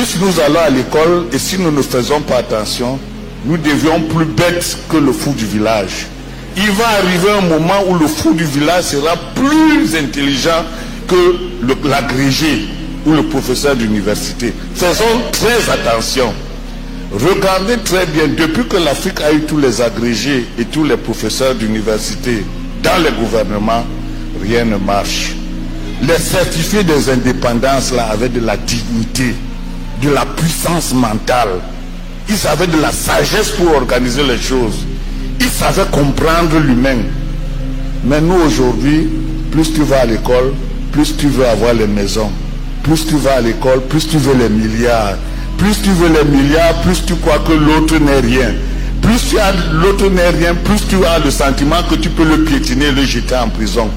Plus nous allons à l'école et si nous ne faisons pas attention, nous devions plus bêtes que le fou du village. Il va arriver un moment où le fou du village sera plus intelligent que l'agrégé ou le professeur d'université. Faisons très attention. Regardez très bien, depuis que l'Afrique a eu tous les agrégés et tous les professeurs d'université dans les gouvernements, rien ne marche. Les certifiés des indépendances là avaient de la dignité, de la puissance mentale. Ils avaient de la sagesse pour organiser les choses. Ils savaient comprendre l'humain. Mais nous aujourd'hui, plus tu vas à l'école, plus tu veux avoir les maisons. Plus tu vas à l'école, plus tu veux les milliards. Plus tu veux les milliards, plus tu crois que l'autre n'est rien. Plus tu as l'autre n'est rien, plus tu as le sentiment que tu peux le piétiner et le jeter en prison.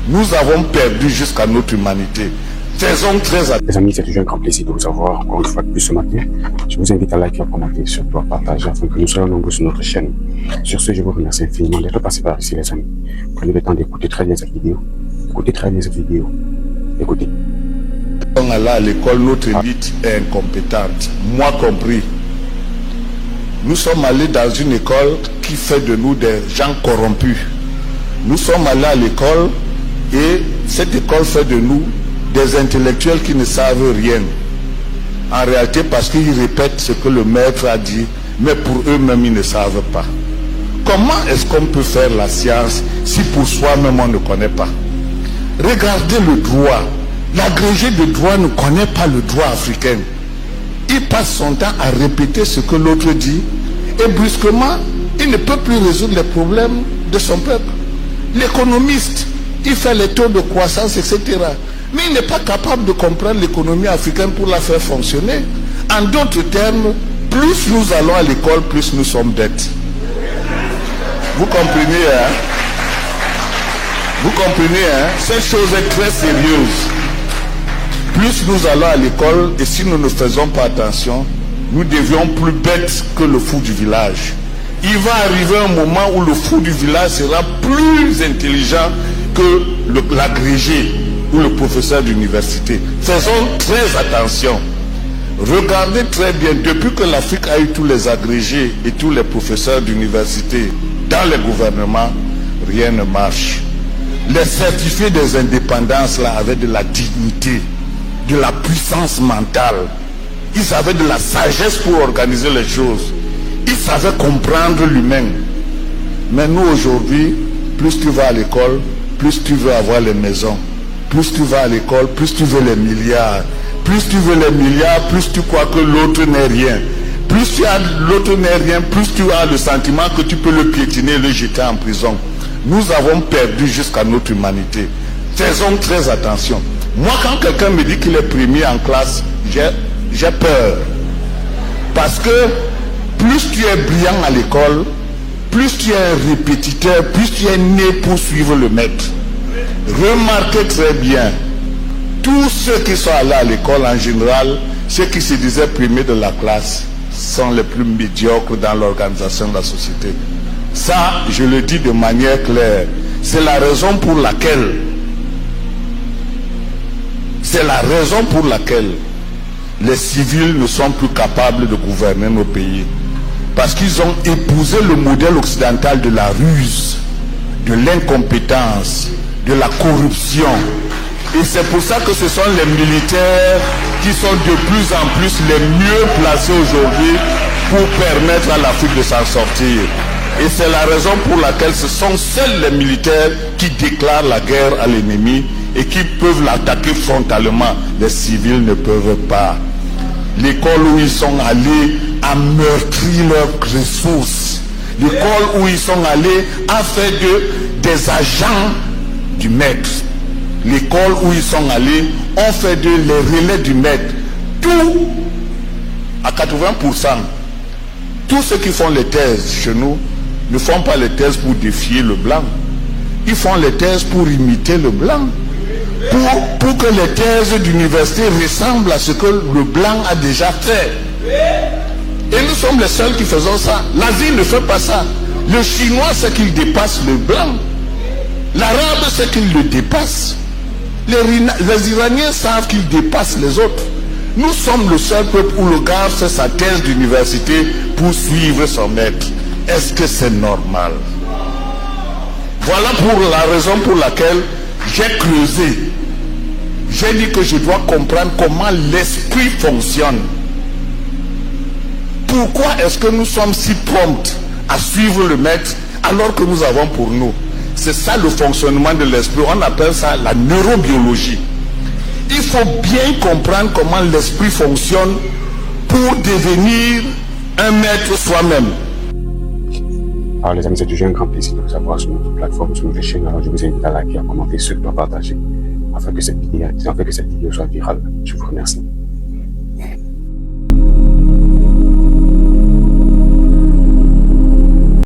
Nous avons perdu jusqu'à notre humanité. Faisons très attention. Les amis, c'est toujours un grand plaisir de vous avoir encore une fois de plus ce matin. Je vous invite à liker, à commenter, surtout à partager afin que nous soyons nombreux sur notre chaîne. Sur ce, je vous remercie infiniment d'être passé par ici, les amis. Prenez le temps d'écouter très bien cette vidéo. Écoutez très bien cette vidéo. Écoutez. On est là à l'école, notre élite est incompétente, moi compris. Nous sommes allés dans une école qui fait de nous des gens corrompus. Nous sommes allés à l'école et cette école fait de nous des intellectuels qui ne savent rien. En réalité, parce qu'ils répètent ce que le maître a dit, mais pour eux-mêmes, ils ne savent pas. Comment est-ce qu'on peut faire la science si pour soi-même on ne connaît pas? Regardez le droit. L'agrégé de droit ne connaît pas le droit africain. Il passe son temps à répéter ce que l'autre dit et brusquement, il ne peut plus résoudre les problèmes de son peuple. L'économiste, il fait les taux de croissance, etc. Mais il n'est pas capable de comprendre l'économie africaine pour la faire fonctionner. En d'autres termes, plus nous allons à l'école, plus nous sommes bêtes. Vous comprenez, hein? Vous comprenez, hein? Cette chose est très sérieuse. Plus nous allons à l'école et si nous ne faisons pas attention, nous devions plus bêtes que le fou du village. Il va arriver un moment où le fou du village sera plus intelligent que l'agrégé ou le professeur d'université. Faisons très attention. Regardez très bien, depuis que l'Afrique a eu tous les agrégés et tous les professeurs d'université dans les gouvernements, rien ne marche. Les certifiés des indépendances là avaient de la dignité, de la puissance mentale. Ils avaient de la sagesse pour organiser les choses. Ils savaient comprendre l'humain. Mais nous aujourd'hui, plus tu vas à l'école, plus tu veux avoir les maisons. Plus tu vas à l'école, plus tu veux les milliards. Plus tu veux les milliards, plus tu crois que l'autre n'est rien. Plus tu as l'autre n'est rien, plus tu as le sentiment que tu peux le piétiner et le jeter en prison. Nous avons perdu jusqu'à notre humanité. Faisons très attention. Moi, quand quelqu'un me dit qu'il est premier en classe, j'ai peur. Parce que plus tu es brillant à l'école, plus tu es un répétiteur, plus tu es né pour suivre le maître. Remarquez très bien, tous ceux qui sont allés à l'école en général, ceux qui se disaient premiers de la classe, sont les plus médiocres dans l'organisation de la société. Ça, je le dis de manière claire. C'est la raison pour laquelle les civils ne sont plus capables de gouverner nos pays. Parce qu'ils ont épousé le modèle occidental de la ruse, de l'incompétence, de la corruption. Et c'est pour ça que ce sont les militaires qui sont de plus en plus les mieux placés aujourd'hui pour permettre à l'Afrique de s'en sortir. Et c'est la raison pour laquelle ce sont seuls les militaires qui déclarent la guerre à l'ennemi et qui peuvent l'attaquer frontalement. Les civils ne peuvent pas. L'école où ils sont allés a meurtri leurs ressources. L'école où ils sont allés a fait des agents du maître. L'école où ils sont allés ont fait les relais du maître. Tout, à 80%, tous ceux qui font les thèses chez nous ne font pas les thèses pour défier le blanc. Ils font les thèses pour imiter le blanc. Pour que les thèses d'université ressemblent à ce que le blanc a déjà fait. Et nous sommes les seuls qui faisons ça. L'Asie ne fait pas ça. Le chinois sait qu'il dépasse le blanc. L'arabe sait qu'il le dépasse. Les Iraniens savent qu'ils dépassent les autres. Nous sommes le seul peuple où le gars fait sa thèse d'université pour suivre son maître. Est-ce que c'est normal? Voilà pour la raison pour laquelle j'ai creusé. J'ai dit que je dois comprendre comment l'esprit fonctionne. Pourquoi est-ce que nous sommes si prompts à suivre le maître alors que nous avons pour nous? C'est ça le fonctionnement de l'esprit. On appelle ça la neurobiologie. Il faut bien comprendre comment l'esprit fonctionne pour devenir un maître soi-même. Alors les amis, c'est toujours un grand plaisir de vous avoir sur notre plateforme, sur notre chaîne. Alors je vous invite à liker, à commenter, surtout à partager, afin que cette vidéo soit virale. Je vous remercie.